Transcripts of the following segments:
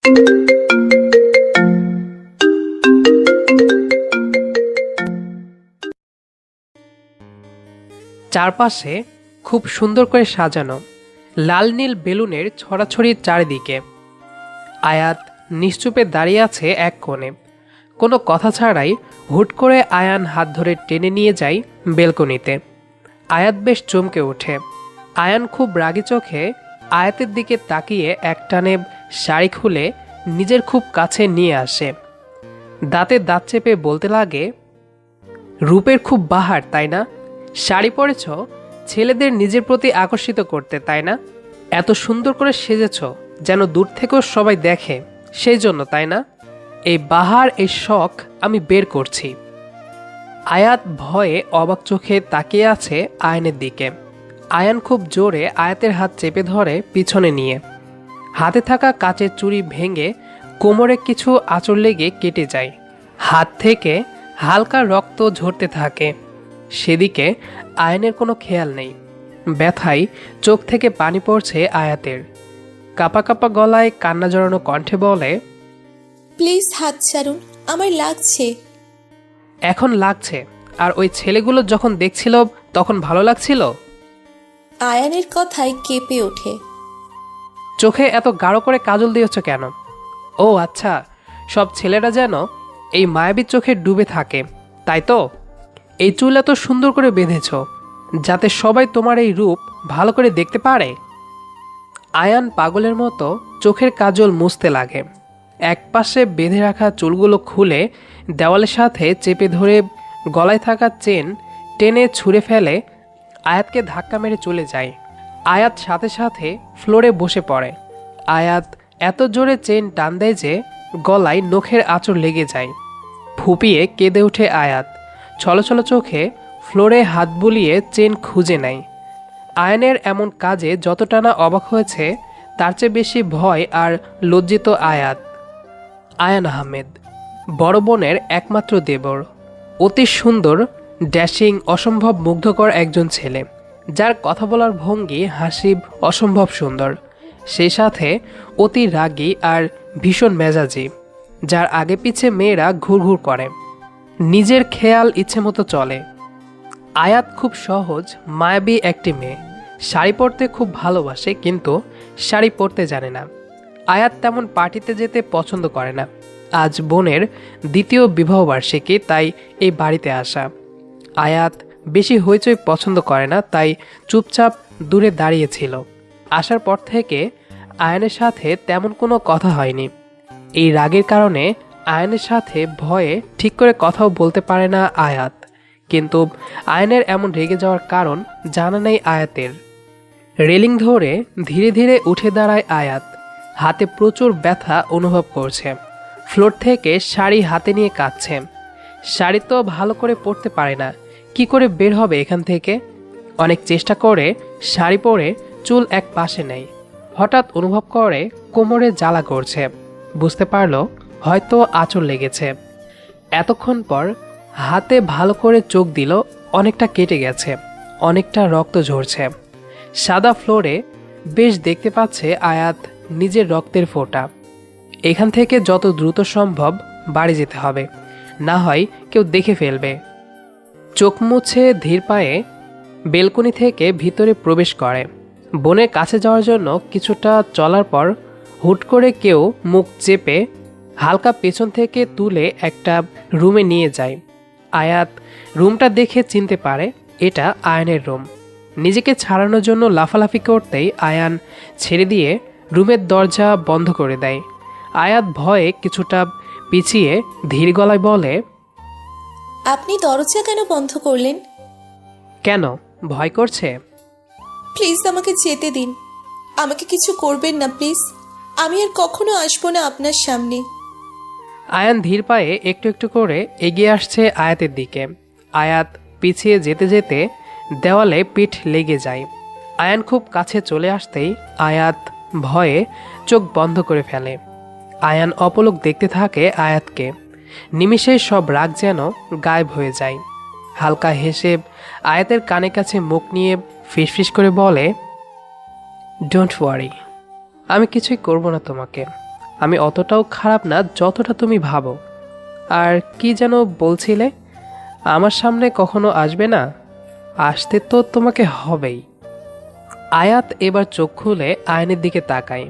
চারপাশে খুব সুন্দর করে সাজানো লাল নীল বেলুনের ছড়াছড়ি চারিদিকে। আয়াত নিশ্চুপে দাঁড়িয়ে আছে এক কোণে। কোনো কথা ছাড়াই হুট করে আয়ান হাত ধরে টেনে নিয়ে যায় বেলকনিতে। আয়াত বেশ চমকে ওঠে। আয়ান খুব রাগী চোখে আয়াতের দিকে তাকিয়ে একটানে শাড়ি খুলে নিজের খুব কাছে নিয়ে আসে। দাঁতে দাঁত চেপে বলতে লাগে, রূপের খুব বাহার তাই না? শাড়ি পরেছ ছেলেদের নিজের প্রতি আকর্ষিত করতে তাই না? এত সুন্দর করে সেজেছ যেন দূর থেকেও সবাই দেখে, সেই জন্য তাই না? এই বাহার, এই শখ আমি বের করছি। আয়াত ভয়ে অবাক চোখে তাকিয়ে আছে আয়নের দিকে। আয়ান খুব জোরে আয়াতের হাত চেপে ধরে পিছনে নিয়ে। হাতে থাকা কাচের চুড়ি ভেঙে কোমরে কিছু আঁচড় লেগে কেটে যায়। হাত থেকে হালকা রক্ত ঝরতে থাকে। সেদিকে আয়নের কোনো খেয়াল নেই। ব্যথায় চোখ থেকে পানি পড়ছে আয়াতের। কাপা কাপা গলায় কান্না জড়ানো কণ্ঠে বলে, প্লিজ হাত ছাড়ুন, আমার লাগছে। এখন লাগছে, আর ওই ছেলেগুলো যখন দেখছিল তখন ভালো লাগছিল? আয়ানের কথায় কেঁপে ওঠে। চোখে এত গাঢ় করে কাজল দিয়েছ কেন? ও আচ্ছা, সব ছেলেরা যেন এই মায়াবী চোখে ডুবে থাকে, তাই তো? এই চুল এত সুন্দর করে বেঁধেছ যাতে সবাই তোমার এই রূপ ভালো করে দেখতে পারে। আয়ান পাগলের মতো চোখের কাজল মুছতে লাগে। একপাশে বেঁধে রাখা চুলগুলো খুলে দেওয়ালের সাথে চেপে ধরে গলায় থাকা চেন টেনে ছুঁড়ে ফেলে আয়াতকে ধাক্কা মেরে চলে যায়। আয়াত সাথে সাথে ফ্লোরে বসে পড়ে। আয়াত এত জোরে চেন টান দেয় যে গলায় নখের আঁচড় লেগে যায়। ফুপিয়ে কেঁদে ওঠে আয়াত। ছলছল চোখে ফ্লোরে হাত বুলিয়ে চেন খুঁজে নেয়। আয়নের এমন কাজে যতটা না অবাক হয়েছে তার চেয়ে বেশি ভয় আর লজ্জিত আয়াত। আয়ান আহমেদ বড় বোনের একমাত্র দেবর। অতি সুন্দর, ড্যাশিং, অসম্ভব মুগ্ধকর একজন ছেলে, যার কথা বলার ভঙ্গি হাসি অসম্ভব সুন্দর। সেই সাথে অতি রাগী আর ভীষণ মেজাজি, যার আগে পিছে মেয়েরা ঘুরঘুর করে। নিজের খেয়াল ইচ্ছে মতো চলে। আয়াত খুব সহজ মায়াবী একটি মেয়ে। শাড়ি পরতে খুব ভালোবাসে, কিন্তু শাড়ি পরতে জানে না। আয়াত তেমন পার্টিতে যেতে পছন্দ করে না। আজ বোনের দ্বিতীয় বিবাহবার্ষিকী, তাই এই বাড়িতে আসা। আয়াত বেশি হইচই পছন্দ করে না, তাই চুপচাপ দূরে দাঁড়িয়েছিল। আসার পর থেকে আয়নের সাথে তেমন কোনো কথা হয়নি। এই রাগের কারণে আয়নের সাথে ভয়ে ঠিক করে কথাও বলতে পারে না আয়াত। কিন্তু আয়নের এমন রেগে যাওয়ার কারণ জানা নেই আয়াতের। রেলিং ধরে ধীরে ধীরে উঠে দাঁড়ায় আয়াত। হাতে প্রচুর ব্যথা অনুভব করছে। ফ্লোর থেকে শাড়ি হাতে নিয়ে কাঁদছে। শাড়ি তো ভালো করে পরতে পারে না, কি করে বের হবে এখান থেকে? অনেক চেষ্টা করে শাড়ি পরে চুল এক পাশে নেয়। হঠাৎ অনুভব করে কোমরে জ্বালা করছে। বুঝতে পারল হয়তো আঁচড় লেগেছে। এতক্ষণ পর হাতে ভালো করে চোখ দিল, অনেকটা কেটে গেছে, অনেকটা রক্ত ঝরছে। সাদা ফ্লোরে বেশ দেখতে পাচ্ছে আয়াত নিজের রক্তের ফোঁটা। এখান থেকে যত দ্রুত সম্ভব বাড়ি যেতে হবে, না হয় কেউ দেখে ফেলবে। চোখ মুছে ধীর পায়ে বেলকনি থেকে ভিতরে প্রবেশ করে। বোনের কাছে যাওয়ার জন্য কিছুটা চলার পর হুট করে কেউ মুখ চেপে হালকা পেছন থেকে তুলে একটা রুমে নিয়ে যায়। আয়াত রুমটা দেখে চিনতে পারে এটা আয়নের রুম। নিজেকে ছাড়ানোর জন্য লাফালাফি করতেই আয়ান ছেড়ে দিয়ে রুমের দরজা বন্ধ করে দেয়। আয়াত ভয়ে কিছুটা পিছিয়ে ধীর গলায় বলে, আপনি দরজা কেন বন্ধ করলেন? কেন, ভয় করছে? প্লিজ আমাকে যেতে দিন, আমাকে কিছু করবেন না প্লিজ। আমি আর কখনো আসবো না আপনার সামনে। আয়ান ধীর পায়ে একটু একটু করে এগিয়ে আসছে আয়াতের দিকে। আয়াত পিছিয়ে যেতে যেতে দেওয়ালে পিঠ লেগে যায়। আয়ান খুব কাছে চলে আসতেই আয়াত ভয়ে চোখ বন্ধ করে ফেলে। আয়ান অপলক দেখতে থাকে আয়াতকে। নিমিষে সব রাগ যেন গায়েব হয়ে যায়। হালকা হেসে আয়াতের কানে কাছে মুখ নিয়ে ফিসফিস করে বলে, ডোন্ট ওয়ারি, আমি কিছুই করব না তোমাকে। আমি অতটাও খারাপ না যতটা তুমি ভাবো। আর কি যেন বলছিলে, আমার সামনে কখনো আসবে না? আসতে তো তোমাকে হবেই। আয়াত এবার চোখ খুলে আয়নের দিকে তাকায়।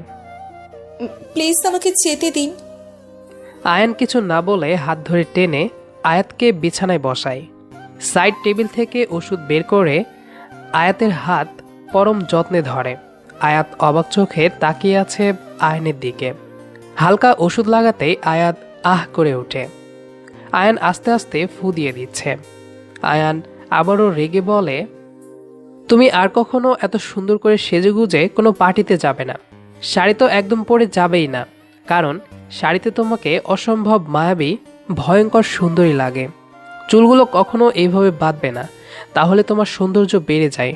প্লিজ আমাকে যেতে দিন। আয়ান কিছু না বলে হাত ধরে টেনে আয়াতকে বিছানায় বসায়। সাইড টেবিল থেকে ওষুধ বের করে আয়াতের হাত পরম যত্নে ধরে। আয়াত অবাক চোখে তাকিয়ে আছে আয়নের দিকে। হালকা ওষুধ লাগাতেই আয়াত আহ করে ওঠে। আয়ান আস্তে আস্তে ফু দিয়ে দিচ্ছে। আয়ান আবারও রেগে বলে, তুমি আর কখনো এত সুন্দর করে সেজেগুজে কোনো পার্টিতে যাবে না। শাড়ি তো একদম পরে যাবেই না, কারণ শাড়িতে তোমাকে অসম্ভব মায়াবী, ভয়ঙ্কর সুন্দরী লাগে। চুলগুলো কখনো এইভাবে বাঁধবে না, তাহলে তোমার সৌন্দর্য বেড়ে যায়।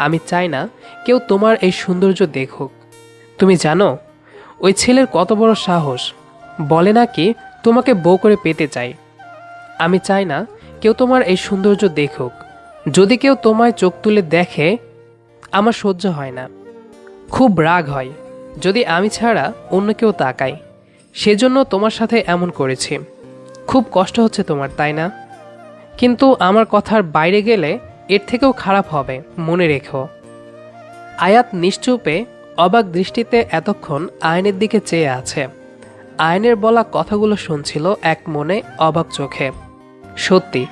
আমি চাই না কেউ তোমার এই সৌন্দর্য দেখুক। তুমি জানো ওই ছেলের কত বড় সাহস, বলে নাকি তোমাকে বউ করে পেতে চাই। আমি চাই না কেউ তোমার এই সৌন্দর্য দেখুক। যদি কেউ তোমায় চোখ তুলে দেখে, আমার সহ্য হয় না, খুব রাগ হয় যদি আমি ছাড়া অন্য কেউ তাকায়। সেজন্য তোমার সাথে এমন করেছি। খুব কষ্ট হচ্ছে তোমার, তাই না? কিন্তু আমার কথার বাইরে গেলে এর থেকেও খারাপ হবে, মনে রেখো। আয়াত নিশ্চুপে অবাক দৃষ্টিতে এতক্ষণ আয়নের দিকে চেয়ে আছে। আয়নের বলা কথাগুলো শুনছিল এক মনে অবাক চোখে। সত্যি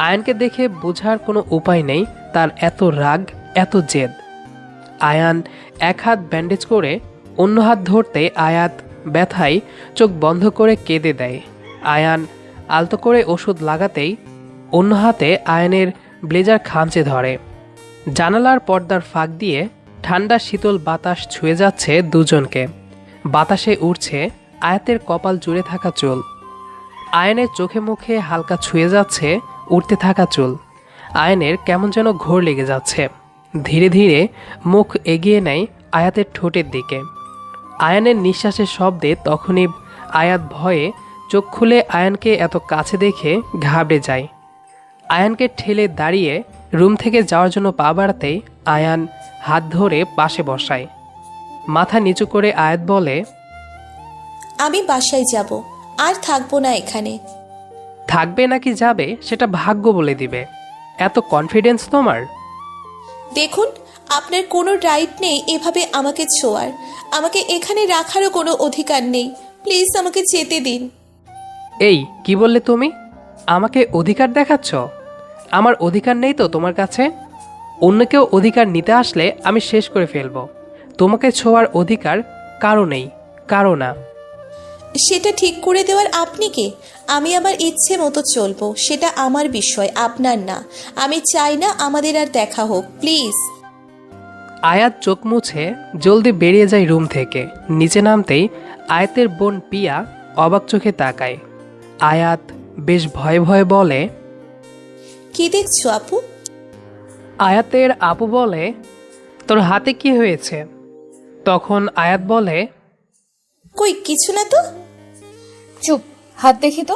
আয়ানকে দেখে বোঝার কোনো উপায় নেই তার এত রাগ, এত জেদ। আয়ান এক হাত ব্যান্ডেজ করে অন্য হাত ধরতে আয়াত ব্যথায় চোখ বন্ধ করে কেঁদে দেয়। আয়ান আলতো করে ওষুধ লাগাতেই অন্য হাতে আয়ানের ব্লেজার খামচে ধরে। জানালার পর্দার ফাঁক দিয়ে ঠান্ডা শীতল বাতাস ছুঁয়ে যাচ্ছে দুজনকে। বাতাসে উড়ছে আয়াতের কপাল জুড়ে থাকা চুল। আয়নের চোখে মুখে হালকা ছুঁয়ে যাচ্ছে উঠতে থাকা চুল। আয়নের কেমন যেন ঘোর লেগে যাচ্ছে। ধীরে ধীরে মুখ এগিয়ে নেয় আয়াতের ঠোঁটের দিকে। আয়ানের নিঃশ্বাসের শব্দে তখনই আয়াত ভয়ে চোখ খুলে আয়ানকে এত কাছে দেখে ঘাবড়ে যায়। আয়ানকে ঠেলে দাঁড়িয়ে রুম থেকে যাওয়ার জন্য পা বাড়াতেই আয়ান হাত ধরে পাশে বসায়। মাথা নিচু করে আয়াত বলে, আমি বাসায় যাব, আর থাকবো না এখানে। থাকবে নাকি যাবে সেটা ভাগ্য বলে দিবে। এত কনফিডেন্স তোমার? দেখুন, আপনার কোনো রাইট নেই এভাবে আমাকে ছোঁয়ার। আমাকে এখানে রাখারও কোনো অধিকার নেই। প্লিজ আমাকে যেতে দিন। এই কি বললে তুমি? আমাকে অধিকার দেখাচ্ছ? আমার অধিকার নেই তো তোমার কাছে? অন্য কেউ অধিকার নিতে আসলে আমি শেষ করে ফেলবো। তোমাকে ছোঁয়ার অধিকার কারো নেই, কারো না। সেটা ঠিক করে দেওয়ার আপনি কে? আমি আমার ইচ্ছে মতো চলবো, সেটা আমার বিষয়, আপনার না। আমি চাই না আমাদের আর দেখা হোক, প্লিজ। আয়াত চোখ মুছে জলদি বেরিয়ে যায় রুম থেকে। নিচে নামতেই আয়াতের বোন পিয়া অবাক চোখে তাকায়। আয়াত বেশ ভয়ে ভয়ে বলে, কি দেখছো আপু? আয়াতের আপু বলে, তোর হাতে কি হয়েছে? তখন আয়াত বলে, কই কিছু না তো। চুপ, হাত দেখি তো।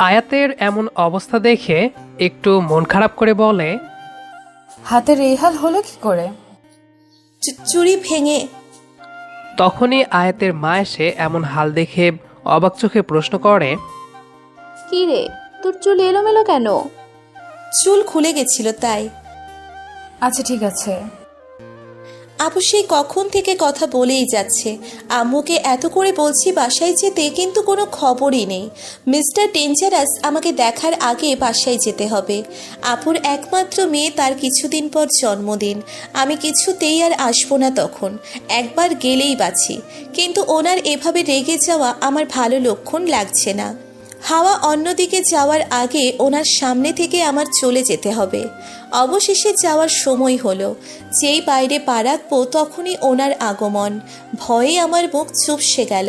আয়াতের এমন অবস্থা দেখে একটু মন খারাপ করে বলে, হাতের এই হাল হলো কি করে? চুড়ি ভেঙে। তখনই আয়াতের মা এসে এমন হাল দেখে অবাক চোখে প্রশ্ন করে, কি রে, তোর চুল এলোমেলো কেন? চুল খুলে গেছিল তাই। আচ্ছা ঠিক আছে। আপু সেই কখন থেকে কথা বলেই যাচ্ছে। আম্মুকে এত করে বলছি বাসায় যেতে, কিন্তু কোনো খবরই নেই। মিস্টার ডেঞ্জারাস আমাকে দেখার আগে বাসায় যেতে হবে। আপুর একমাত্র মেয়ে, তার কিছুদিন পর জন্মদিন। আমি কিছুতেই আর আসবো না তখন, একবার গেলেই বাঁচি। কিন্তু ওনার এভাবে রেগে যাওয়া আমার ভালো লক্ষণ লাগছে না। হাওয়া অন্যদিকে যাওয়ার আগে ওনার সামনে থেকে আমার চলে যেতে হবে। অবশেষে যাওয়ার সময় হলো। যেই বাইরে পা রাখবো তখনই ওনার আগমন। ভয়ে আমার বুক চুপসে গেল,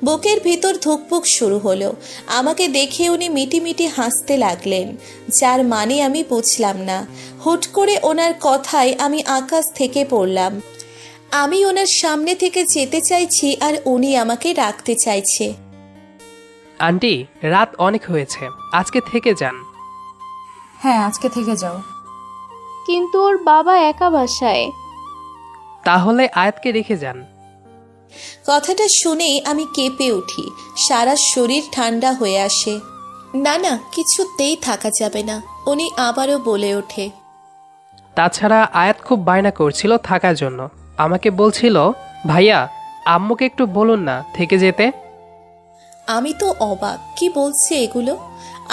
বুকের ভিতর ধুকপুক শুরু হলো। আমাকে দেখে উনি মিটিমিটি হাসতে লাগলেন, যার মানে আমি বুঝলাম না। হুট করে ওনার কথায় আমি আকাশ থেকে পড়লাম। আমি ওনার সামনে থেকে যেতে চাইছি আর উনি আমাকে রাখতে চাইছে। আন্টি রাত অনেক হয়েছে, আজকে থেকে যান। হ্যাঁ, আজকে থেকে যাও। কিন্তু ওর বাবা একা বাসায়। তাহলে আয়াতকে রেখে যান। কথাটা শুনেই আমি কেঁপে উঠি, সারা শরীর ঠান্ডা হয়ে আসে। না না, কিছুতেই থাকা যাবে না। উনি আবারও বলে ওঠে, তাছাড়া আয়াত খুব বায়না করছিল থাকার জন্য। আমাকে বলছিল, ভাইয়া আম্মুকে একটু বলুন না থেকে যেতে। আমি তো অবাক, কি বলছে এগুলো?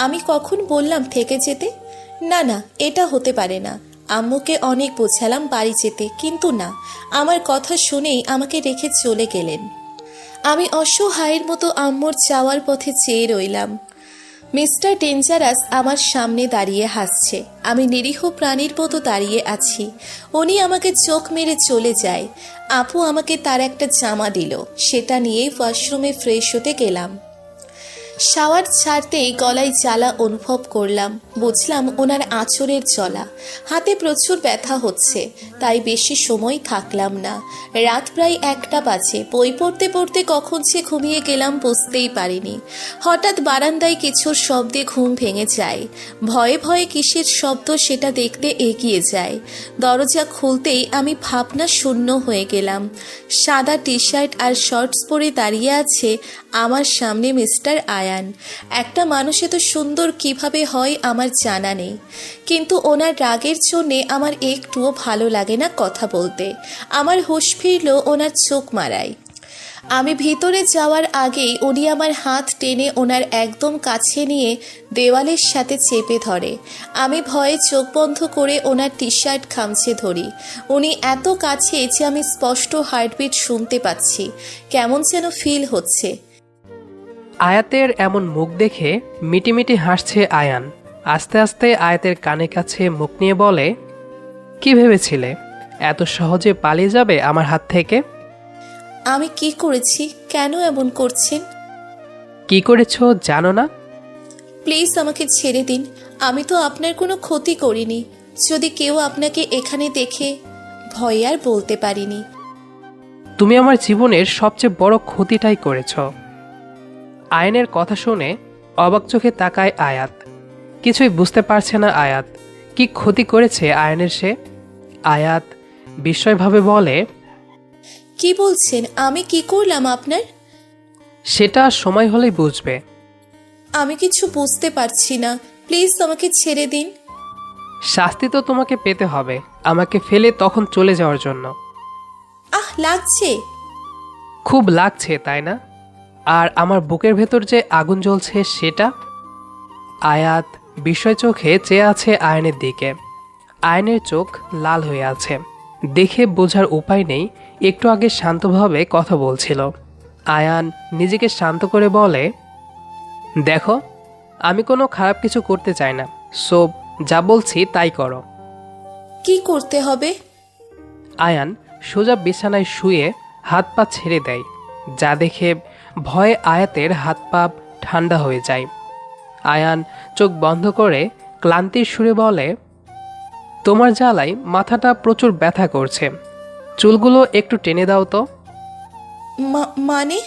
আমি কখন বললাম থেকে যেতে? না না, এটা হতে পারে না। আম্মুকে অনেক বোঝালাম বাড়ি যেতে, কিন্তু না, আমার কথা শুনেই আমাকে রেখে চলে গেলেন। আমি অসহায়ের মতো আম্মুর যাওয়ার পথে চেয়ে রইলাম। মিস্টার ডেঞ্জারাস আমার সামনে দাঁড়িয়ে হাসছে, আমি নিরীহ প্রাণীর মতো দাঁড়িয়ে আছি। উনি আমাকে চোখ মেরে চলে যায়। আপু আমাকে তার একটা জামা দিল, সেটা নিয়েই ওয়াশরুমে ফ্রেশ হতে গেলাম। শাওয়ার ছাড়তেই গলায় জ্বালা অনুভব করলাম, বুঝলাম ওনার আঁচড়ের জ্বালা। হাতে প্রচুর ব্যথা হচ্ছে, তাই বেশি সময় থাকলাম না। রাত প্রায় 1টা বাজে। বই পড়তে পড়তে কখন যে ঘুমিয়ে গেলাম বুঝতেই পারিনি। হঠাৎ বারান্দায় কিছুর শব্দে ঘুম ভেঙে যায়। ভয়ে ভয়ে কিসের শব্দ সেটা দেখতে এগিয়ে যায়। দরজা খুলতেই আমি ভাবনা শূন্য হয়ে গেলাম। সাদা টি শার্ট আর শর্টস পরে দাঁড়িয়ে আছে আমার সামনে মিস্টার আয়ান। একটা মানুষ এত সুন্দর কিভাবে হয় আমার জানা নেই, কিন্তু ওনার রাগের জন্যে আমার একটুও ভালো লাগে না কথা বলতে। আমার হুঁশ ফিরল ওনার চোখ মারায়। আমি ভিতরে যাওয়ার আগেই উনি আমার হাত টেনে ওনার একদম কাছে নিয়ে দেওয়ালের সাথে চেপে ধরে। আমি ভয়ে চোখ বন্ধ করে ওনার টি শার্ট খামচে ধরি। উনি এত কাছে যে আমি স্পষ্ট হার্টবিট শুনতে পাচ্ছি। কেমন যেন ফিল হচ্ছে। আয়াতের এমন মুখ দেখে মিটিমিটি হাসছে আয়ান। আস্তে আস্তে আয়াতের কানে কাছে মুখ নিয়ে বলে, কি ভেবেছিলে এত সহজে পালিয়ে যাবে আমার হাত থেকে? আমি কি করেছি? কেন এমন করছেন? কি করেছো জানো না? প্লিজ আমাকে ছেড়ে দিন। আমি তো আপনার কোনো ক্ষতি করিনি। যদি কেউ আপনাকে এখানে দেখে, ভয়ে আর বলতে পারিনি। তুমি আমার জীবনের সবচেয়ে বড় ক্ষতিটাই করেছো। আয়নের কথা শুনে অবাক চোখে তাকায় আয়াত। কিছুই বুঝতে পারছে না আয়াত, কি ক্ষতি করেছে আয়নের সে। আয়াত বিস্ময়ভাবে বলে, কি বলছেন? আমি কি করলাম আপনার? সেটা সময় হলেই বুঝবে। আমি কিছু বুঝতে পারছি না। প্লিজ আমাকে ছেড়ে দিন। শাস্তি তো তোমাকে পেতে হবে আমাকে ফেলে তখন চলে যাওয়ার জন্য। লাগছে। খুব লাগছে তাই না? আর আমার বুকের ভেতর যে আগুন জ্বলছে সেটা। আয়াত বিস্ময় চোখে চেয়ে আছে আয়নের দিকে। আয়নের চোখ লাল হয়ে আছে, দেখে বোঝার উপায় নেই একটু আগে শান্তভাবে কথা বলছিল। আয়ান নিজেকে শান্ত করে বলে, দেখো আমি কোনো খারাপ কিছু করতে চাই না, সো যা বলছি তাই করো। কি করতে হবে? আয়ান সোজা বিছানায় শুয়ে হাত পা ছেড়ে দেয়, যা দেখে ভয়ে আয়াতের হাত পা ঠান্ডা হয়ে যায়। আয়ান চোখ বন্ধ করে ক্লান্তির সুরে বলে, তোমার জ্বালায় মাথাটা প্রচুর ব্যথা করছে, চুলগুলো একটু টেনে দাও তো। মানে?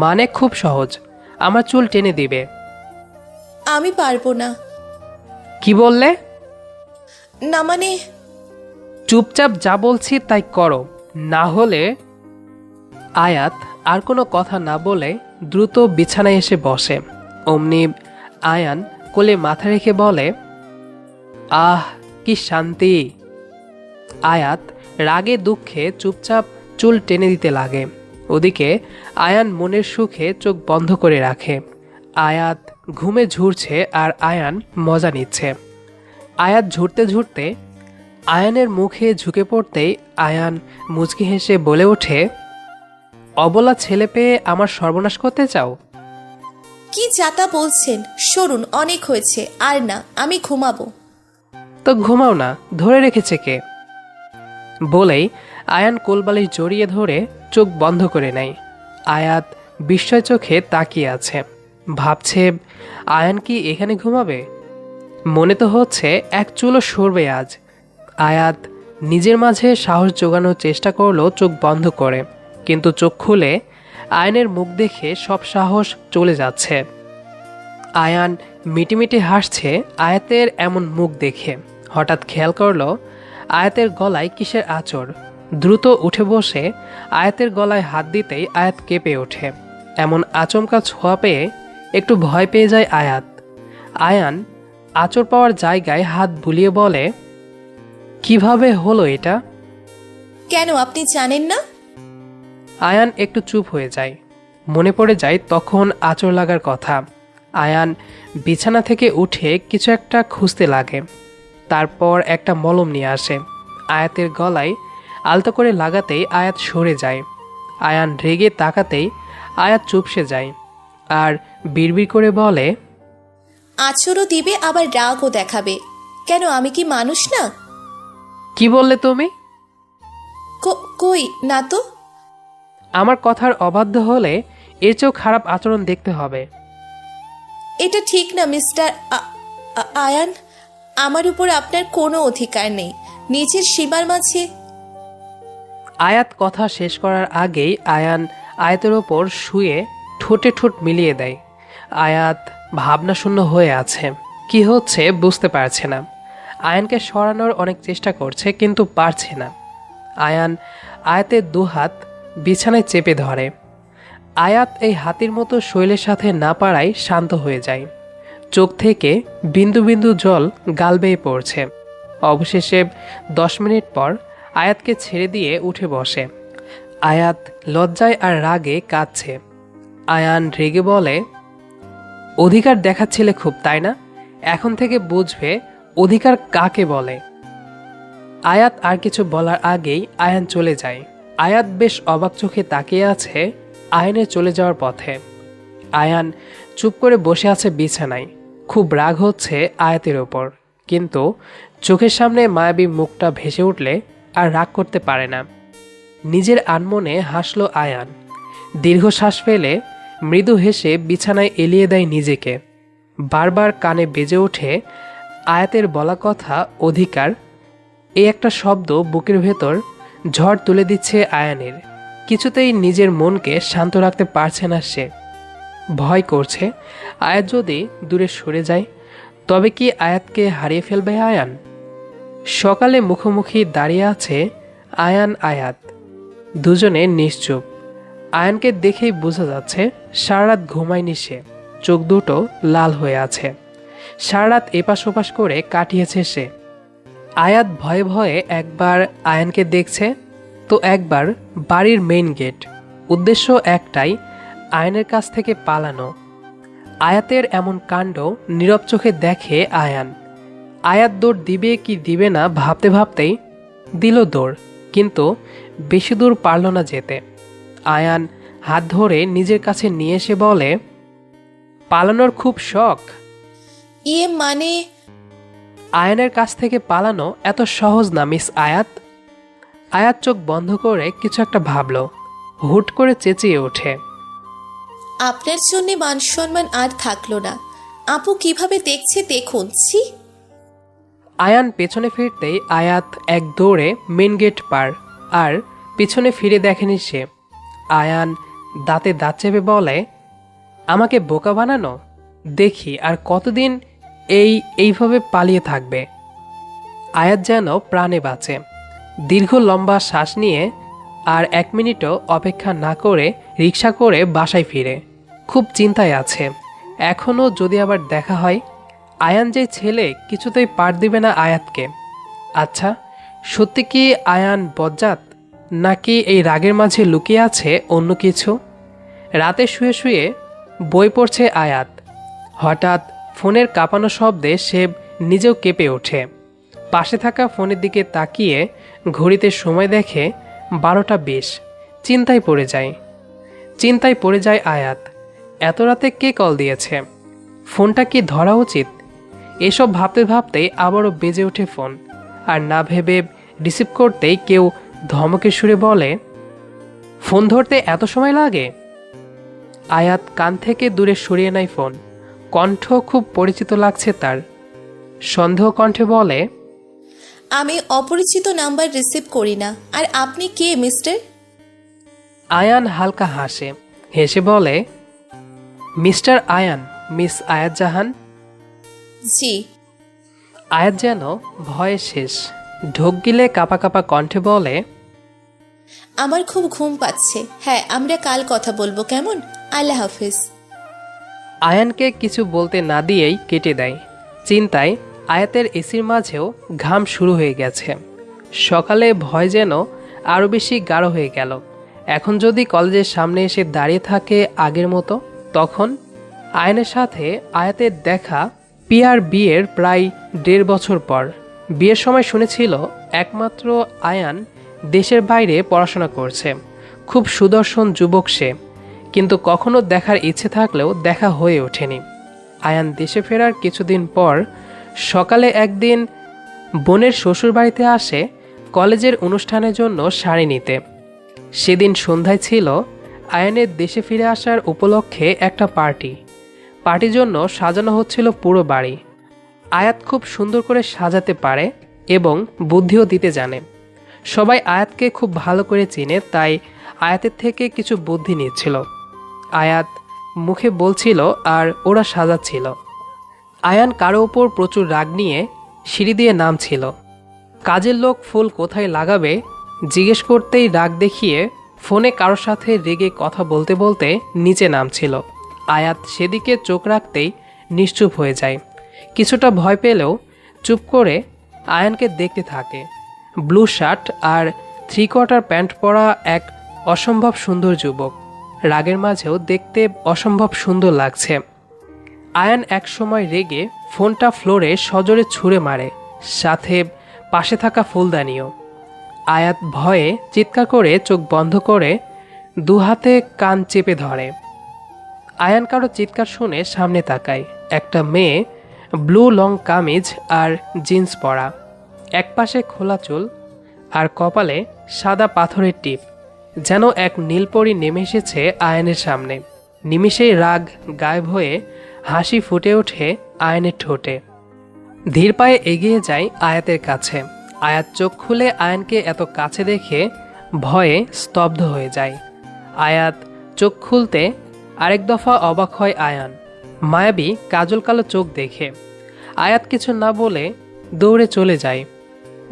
মানে খুব সহজ, আমার চুল টেনে দিবে। আমি পারবো না। কি বললে? না মানে। চুপচাপ যা বলছি তাই করো, না হলে। আয়াত আর কোনো কথা না বলে দ্রুত বিছানায় এসে বসে। অমনি আয়ান কোলে মাথা রেখে বলে, আহ কি শান্তি। আয়াত রাগে দুঃখে চুপচাপ চুল টেনে দিতে লাগে। ওদিকে আয়ান মনের সুখে চোখ বন্ধ করে রাখে। আয়াত ঘুমে ঝুরছে আর আয়ান মজা নিচ্ছে। আয়াত ঝুরতে ঝুরতে আয়ানের মুখে ঝুঁকে পড়তেই আয়ান মুচকি হেসে বলে ওঠে, অবলা ছেলে পেয়ে আমার সর্বনাশ করতে চাও? কি যাতা বলছেন? সরুন, অনেক হয়েছে। আর না, আমি ঘুমাবো। তো ঘুমাও না, ধরে রেখেছে কে? বলেই আয়ান কোলবালিশ জড়িয়ে ধরে চোখ বন্ধ করে নেয়। আয়াত বিস্ময় চোখে তাকিয়ে আছে, ভাবছে আয়ান কি এখানে ঘুমাবে? মনে তো হচ্ছে এক চুলও সরবে আজ। আয়াত নিজের মাঝে সাহস জোগানোর চেষ্টা করলো চোখ বন্ধ করে, কিন্তু চোখ খুলে আয়নের মুখ দেখে সব সাহস চলে যাচ্ছে। আয়ান মিটিমিটি হাসছে আয়াতের এমন মুখ দেখে। হঠাৎ খেয়াল করলো আয়াতের গলায় কিসের আঁচড়। দ্রুত উঠে বসে আয়াতের গলায় হাত দিতেই আয়াত কেঁপে ওঠে। এমন আচমকা ছোঁয়া পেয়ে একটু ভয় পেয়ে যায় আয়াত। আয়ান আঁচড় পাওয়ার জায়গায় হাত বুলিয়ে বলে, কিভাবে হলো এটা? কেন আপনি জানেন না? আয়ান একটু চুপ হয়ে যায়। মনে পড়ে যায় তখন আঁচড় লাগার কথা। আয়ান বিছানা থেকে উঠে কিছু একটা খুঁজতে লাগে। তারপর একটা মলম নিয়ে আসে। আয়াতের গলায় আলতো করে লাগাতেই আয়াত সরে যায়। আয়ান রেগে তাকাতেই আয়াত চুপসে যায় আর বিড়বিড় করে বলে, আচরও দিবে আবার রাগও দেখাবে। কেন আমি কি মানুষ না? কি বললে তুমি? কই না তো। আমার কথার অবাধ্য হলে এর চেয়েও খারাপ আচরণ দেখতে হবে। এটা ঠিক না মিস্টার আয়ান। আমার উপর আপনার কোনো অধিকার নেই। নিজের সীমার মাঝে। আয়াত কথা শেষ করার আগেই আয়ান আয়াতের ওপর শুয়ে ঠোঁটে ঠোঁট মিলিয়ে দেয়। আয়াত ভাবনাশূন্য হয়ে আছে, কি হচ্ছে বুঝতে পারছে না। আয়ানকে সরানোর অনেক চেষ্টা করছে কিন্তু পারছে না। আয়ান আয়াতের দুহাত বিছানায় চেপে ধরে। আয়াত এই হাতির মতো শৈলের সাথে না পারায় শান্ত হয়ে যায়। চোখ থেকে বিন্দু বিন্দু জল গাল বেয়ে পড়ছে। অবশেষে 10 মিনিট পর আয়াতকে ছেড়ে দিয়ে উঠে বসে। আয়াত লজ্জায় আর রাগে কাঁদছে। আয়ান রেগে বলে, অধিকার দেখাচ্ছিলে খুব, তাই না? এখন থেকে বুঝবে অধিকার কাকে বলে। আয়াত আর কিছু বলার আগেই আয়ান চলে যায়। আয়াত বেশ অবাক চোখে তাকিয়ে আছে আয়ানের চলে যাওয়ার পথে। আয়ান চুপ করে বসে আছে বিছানায়। খুব রাগ হচ্ছে আয়াতের ওপর, কিন্তু চোখের সামনে মায়াবী মুখটা ভেসে উঠলে আর রাগ করতে পারে না। নিজের আনমনে হাসল আয়ান। দীর্ঘশ্বাস ফেলে মৃদু হেসে বিছানায় এলিয়ে দেয় নিজেকে। বারবার কানে বেজে ওঠে আয়াতের বলা কথা অধিকার। এই একটা শব্দ বুকের ভেতর ঝড় তুলে দিচ্ছে আয়ানের। কিছুতেই নিজের মনকে শান্ত রাখতে পারছে না সে। ভয় করছে আয়াত যদি দূরে সরে যায় তবে কি আয়াতকে হারিয়ে ফেলবে আয়ান। সকালে মুখোমুখি দাঁড়িয়ে আছে আয়ান আয়াত, দুজনে নিশ্চুপ। আয়ানকে দেখেই বোঝা যাচ্ছে সারারাত ঘুমায়নি সে। চোখ দুটো লাল হয়ে আছে। সারারাত এপাশ ওপাশ করে কাটিয়েছে সে। আয়াত ভয়ে ভয়ে একবার আয়ানকে দেখছে তো একবার বাড়ির মেইন গেট। উদ্দেশ্য একটাই, আয়ানের কাছ থেকে পালানো। আয়াতের এমন কাণ্ড নীরব চোখে দেখে আয়ান। আয়াত দৌড় দিবে কি দিবে না ভাবতে ভাবতেই দিল দৌড়, কিন্তু বেশি দূর পারল না যেতে। আয়ান হাত ধরে নিজের কাছে নিয়ে এসে বলে, পালানোর খুব শখ? মানে? আয়ানের কাছ থেকে পালানো এত সহজ না মিস আয়াত। আয়াত চোখ বন্ধ করে কিছু একটা ভাবল। হুট করে চেঁচিয়ে ওঠে, আপনার জন্য মান সম্মান আর থাকলো না। আপু কিভাবে দেখছে দেখুন। ছি। আয়ান পেছনে ফিরতেই আয়াত এক দৌড়ে মেন গেট পার, আর পিছনে ফিরে দেখেনি সে। আয়ান দাঁতে দাঁত চেপে বলে, আমাকে বোকা বানানো? দেখি আর কতদিন এইভাবে পালিয়ে থাকবে। আয়াত যেন প্রাণে বাঁচে। দীর্ঘ লম্বা শ্বাস নিয়ে আর 1 মিনিটও অপেক্ষা না করে রিকশা করে বাসায় ফিরে। খুব চিন্তায় আছে, এখনও যদি আবার দেখা হয়। আয়ান যে ছেলে কিছুতেই পার দিবে না আয়াতকে। আচ্ছা, সত্যি কি আয়ান বজ্জাত, নাকি এই রাগের মাঝে লুকিয়ে আছে অন্য কিছু? রাতে শুয়ে শুয়ে বই পড়ছে আয়াত। হঠাৎ ফোনের কাঁপানো শব্দে সে নিজেও কেঁপে ওঠে। পাশে থাকা ফোনের দিকে তাকিয়ে ঘড়িতে সময় দেখে 12টা 20। চিন্তায় পড়ে যায় আয়াত। এত রাতে কে কল দিয়েছে? ফোনটা কি ধরা উচিত? এসব ভাবতে ভাবতেই আবারও বেজে ওঠে ফোন। আর না ভেবে রিসিভ করতেই কেউ ধমকের সুরে বলে, ফোন ধরতে এত সময় লাগে? আয়াত কান থেকে দূরে সরিয়ে নেয় ফোন। কণ্ঠ খুব পরিচিত লাগছে তার। সন্দেহ কণ্ঠে বলে, আমি অপরিচিত নাম্বার রিসিভ করি না। আর আপনি কে মিস্টার? আয়ান হালকা হাসে। হেসে বলে, মিস্টার আয়ান, মিস আয়াত জাহান। জি। আয়াত যেন ভয়ে শেষ। ঢোক গিলে কাঁপা কাঁপা কণ্ঠে বলে, আমার খুব ঘুম পাচ্ছে। হ্যাঁ, আমরা কাল কথা বলবো, কেমন? আল্লাহ হাফিজ। আয়ানকে কিছু বলতে না দিয়েই কেটে দেয়। চিন্তায় আয়াতের এসির মাঝেও ঘাম শুরু হয়ে গেছে। সকালে ভয় যেন আরও বেশি গাঢ় হয়ে গেল। এখন যদি কলেজের সামনে এসে দাঁড়িয়ে থাকে আগের মতো, তখন আয়ানের সাথে আয়াতের দেখা পিয়ার বিয়ের প্রায় 1.5 বছর পর। বিয়ের সময় শুনেছিল একমাত্র আয়ান দেশের বাইরে পড়াশোনা করছে। খুব সুদর্শন যুবক সে, কিন্তু কখনো দেখার ইচ্ছে থাকলেও দেখা হয়ে ওঠেনি। আয়ান দেশে ফেরার কিছুদিন পর সকালে একদিন বোনের শ্বশুরবাড়িতে আসে কলেজের অনুষ্ঠানের জন্য শাড়ি নিতে। সেদিন সন্ধ্যায় ছিল আয়ানের দেশে ফিরে আসার উপলক্ষে একটা পার্টির জন্য সাজানো হচ্ছিল পুরো বাড়ি। আয়াত খুব সুন্দর করে সাজাতে পারে এবং বুদ্ধিও দিতে জানে। সবাই আয়াতকে খুব ভালো করে চিনে, তাই আয়াতের থেকে কিছু বুদ্ধি নিচ্ছিল। আয়াত মুখে বলছিল আর ওরা সাজাচ্ছিল। আয়ান কারো ওপর প্রচুর রাগ নিয়ে সিঁড়ি দিয়ে নামছিল। কাজের লোক ফুল কোথায় লাগাবে জিজ্ঞেস করতেই রাগ দেখিয়ে ফোনে কারোর সাথে রেগে কথা বলতে বলতে নিচে নামছিল। আয়াত সেদিকে চোখ রাখতেই নিশ্চুপ হয়ে যায়। কিছুটা ভয় পেলেও চুপ করে আয়ানকে দেখতে থাকে। ব্লু শার্ট আর 3/4 প্যান্ট পরা এক অসম্ভব সুন্দর যুবক। রাগের মাঝেও দেখতে অসম্ভব সুন্দর লাগছে। আয়ান এক সময় রেগে ফোনটা ফ্লোরে সজোরে ছুঁড়ে মারে, সাথে পাশে থাকা ফুলদানিও। আয়াত ভয়ে চিৎকার করে চোখ বন্ধ করে 2 হাতে কান চেপে ধরে। আয়ান কারো চিৎকার শুনে সামনে তাকায়। একটা মেয়ে, ব্লু লং কামিজ আর জিন্স পরা, একপাশে খোলা চুল আর কপালে সাদা পাথরের টিপ, যেন এক নীলপরি নেমে এসেছে আয়ানের সামনে। নিমিষেই রাগ গায়েব হয়ে হাসি ফুটে ওঠে আয়ানের ঠোঁটে। ধীর পায়ে এগিয়ে যায় আয়াতের কাছে। আয়াত চোখ খুলে আয়ানকে এত কাছে দেখে ভয়ে স্তব্ধ হয়ে যায়। আয়াত চোখ খুলতে আরেক দফা অবাক হয় আয়ান, মায়াবী কাজল কালো চোখ দেখে। আয়াত কিছু না বলে দৌড়ে চলে যায়।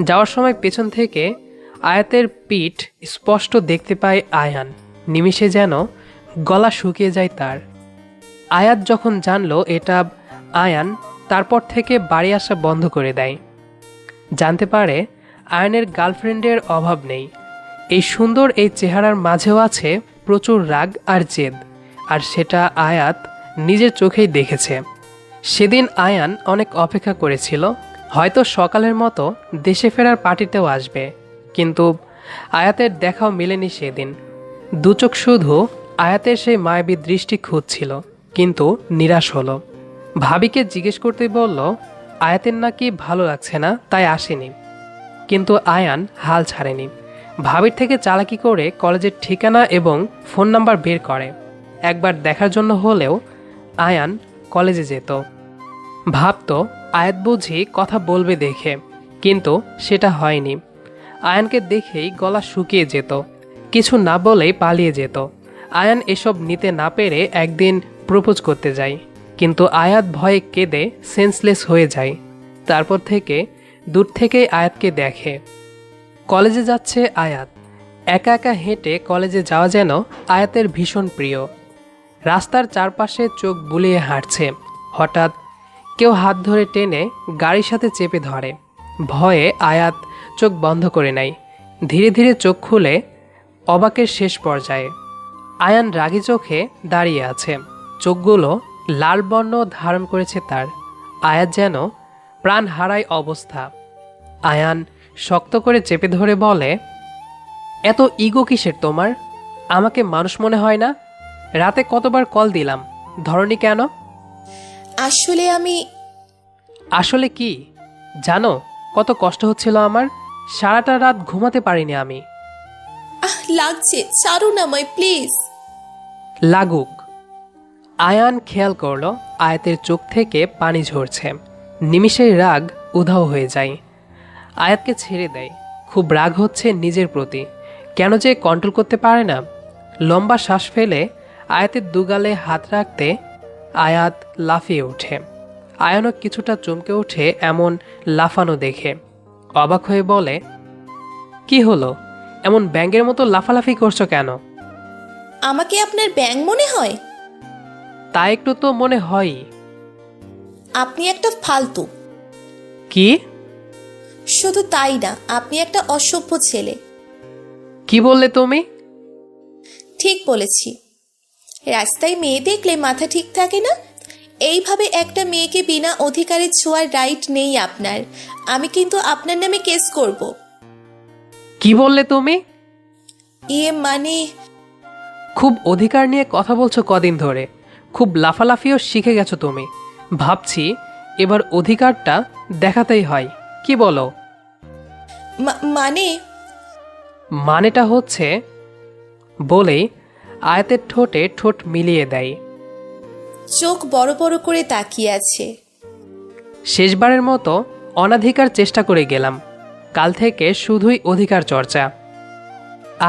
যাওয়ার সময় পেছন থেকে আয়াতের পিঠ স্পষ্ট দেখতে পায় আয়ান। নিমিষে যেন গলা শুকিয়ে যায় তার। আয়াত যখন জানলো এটা আয়ান, তারপর থেকে বাড়ি আসা বন্ধ করে দেয়। জানতে পারে আয়ানের গার্লফ্রেন্ডের অভাব নেই। এই সুন্দর এই চেহারার মাঝেও আছে প্রচুর রাগ আর জেদ, আর সেটা আয়াত নিজের চোখেই দেখেছে। সেদিন আয়ান অনেক অপেক্ষা করেছিল, হয়তো সকালের মতো দেশে ফেরার পার্টিতেও আসবে, কিন্তু আয়াতের দেখাও মেলেনি সেদিন। দুচোখ শুধু আয়াতের সেই মায়াবী দৃষ্টি খুঁজছিল, কিন্তু নিরাশ হলো। ভাবিকে জিজ্ঞেস করতেই বলল আয়াতের নাকি ভালো লাগছে না, তাই আসেনি। কিন্তু আয়ান হাল ছাড়েনি। ভাবির থেকে চালাকি করে কলেজের ঠিকানা এবং ফোন নাম্বার বের করে। একবার দেখার জন্য হলেও আয়ান কলেজে যেত। ভাবতো আয়াত বুঝি কথা বলবে দেখে, কিন্তু সেটা হয়নি। আয়ানকে দেখেই গলা শুকিয়ে যেত, কিছু না বলেই পালিয়ে যেত। আয়ান এসব নিতে না পেরে একদিন প্রপোজ করতে যায়, কিন্তু আয়াত ভয়ে কেঁদে সেন্সলেস হয়ে যায়। তারপর থেকে দূর থেকেই আয়াতকে দেখে। কলেজে যাচ্ছে আয়াত। একা একা হেঁটে কলেজে যাওয়া যেন আয়াতের ভীষণ প্রিয়। রাস্তার চারপাশে চোখ বুলিয়ে হাঁটছে। হঠাৎ কেউ হাত ধরে টেনে গাড়ির সাথে চেপে ধরে। ভয়ে আয়াত চোখ বন্ধ করে নেয়। ধীরে ধীরে চোখ খুলে অবাকের শেষ পর্যায়ে আয়ান রাগী চোখে দাঁড়িয়ে আছে। চোখগুলো লাল বর্ণ ধারণ করেছে তার। আয়াত যেন প্রাণ হারায় অবস্থা। আয়ান শক্ত করে চেপে ধরে বলে, এত ইগো কিসের তোমার? আমাকে মানুষ মনে হয় না? রাতে কতবার কল দিলাম, ধরনি কেন? আসলে কি জানো কত কষ্ট হচ্ছিল আমার? সারাটা রাত ঘুমাতে পারিনি আমি। লাগছে, ছাড়ুন আমায় প্লিজ। লাগুক। আয়ান খেয়াল করলো আয়াতের চোখ থেকে পানি ঝরছে। নিমিষেই রাগ উধাও হয়ে যায়। আয়াতকে ছেড়ে দেয়। খুব রাগ হচ্ছে নিজের প্রতি, কেন যে কন্ট্রোল করতে পারে না। লম্বা শ্বাস ফেলে আয়াতের দুগালে হাত রাখতে আয়াত লাফিয়ে ওঠে। আয়ানও কিছুটা চমকে ওঠে এমন লাফানো দেখে। অবাক হয়ে বলে, কি হলো? এমন ব্যাঙের মতো লাফালাফি করছো কেন? আমাকে আপনার ব্যাঙ মনে হয়? তা একটু তো মনে হয়ই। আপনি একটা ফালতু। কি? শুধু তাই না, আপনি একটা অসভ্য ছেলে। কি বললে তুমি? ঠিক বলেছি। রাস্তায় মেয়ে দেখলে মাথা ঠিক থাকে না? এইভাবে একটা মেয়েকে বিনা অধিকারে ছোঁয়ার রাইট নেই আপনার। আমি কিন্তু আপনার নামে কেস করব। কি বললে তুমি? মানে খুব অধিকার নিয়ে কথা বলছো কদিন ধরে, খুব লাফালাফিও শিখে গেছো তুমি। ভাবছি এবার অধিকারটা দেখাতেই হয়। কি বলো? মানে মানেটা হচ্ছে বলেই আয়াতের ঠোঁটে ঠোঁট মিলিয়ে দেয়। চোখ বড় বড় করে তাকিয়ে আছে। শেষবারের মতো অনাধিকার চেষ্টা করে গেলাম, কাল থেকে শুধুই অধিকার চর্চা।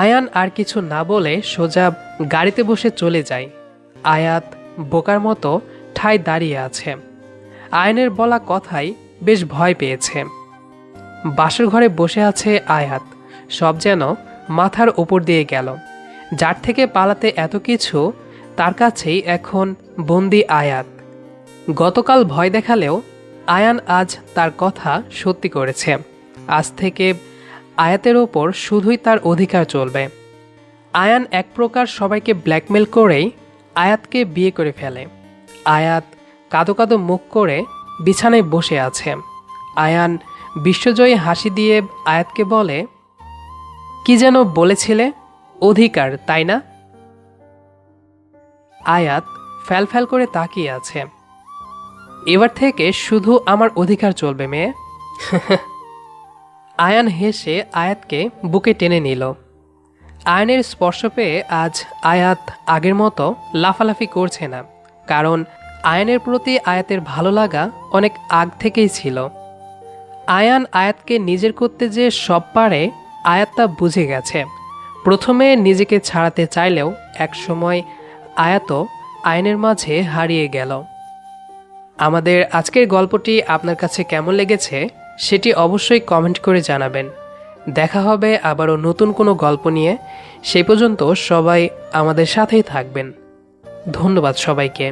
আয়ান আর কিছু না বলে সোজা গাড়িতে বসে চলে যায়। আয়াত বোকার মতো ঠায় দাঁড়িয়ে আছে। আয়নের বলা কথাই বেশ ভয় পেয়েছে। বাসর ঘরে বসে আছে আয়াত, সব যেন মাথার ওপর দিয়ে গেল। যার থেকে পালাতে এত কিছু, তার কাছেই এখন বন্দি আয়াত। গতকাল ভয় দেখালেও আয়ান আজ তার কথা সত্যি করেছে। আজ থেকে আয়াতের ওপর শুধুই তার অধিকার চলবে। আয়ান এক প্রকার সবাইকে ব্ল্যাকমেল করেই আয়াতকে বিয়ে করে ফেলে। আয়াত কাঁদো কাঁদো মুখ করে বিছানায় বসে আছে। আয়ান বিশ্বজয়ী হাসি দিয়ে আয়াতকে বলে, কি যেন বলেছিলে? অধিকার, তাই না? আয়াত ফ্যাল ফ্যাল করে তাকিয়ে আছে। এবার থেকে শুধু আমার অধিকার চলবে মেয়ে। আয়ান হেসে আয়াতকে বুকে টেনে নিল। আয়নের স্পর্শ পেয়ে আজ আয়াত আগের মতো লাফালাফি করছে না, কারণ আয়নের প্রতি আয়াতের ভালো লাগা অনেক আগ থেকেই ছিল। আয়ান আয়াতকে নিজের করতে যে সব পারে আয়াত তা বুঝে গেছে। প্রথমে নিজেকে ছাড়াতে চাইলেও একসময় আয়াতও আয়নের মাঝে হারিয়ে গেল। আমাদের আজকের গল্পটি আপনার কাছে কেমন লেগেছে সেটি অবশ্যই কমেন্ট করে জানাবেন। দেখা হবে আবারও নতুন কোনো গল্প নিয়ে। সেই পর্যন্ত সবাই আমাদের সাথেই থাকবেন। ধন্যবাদ সবাইকে।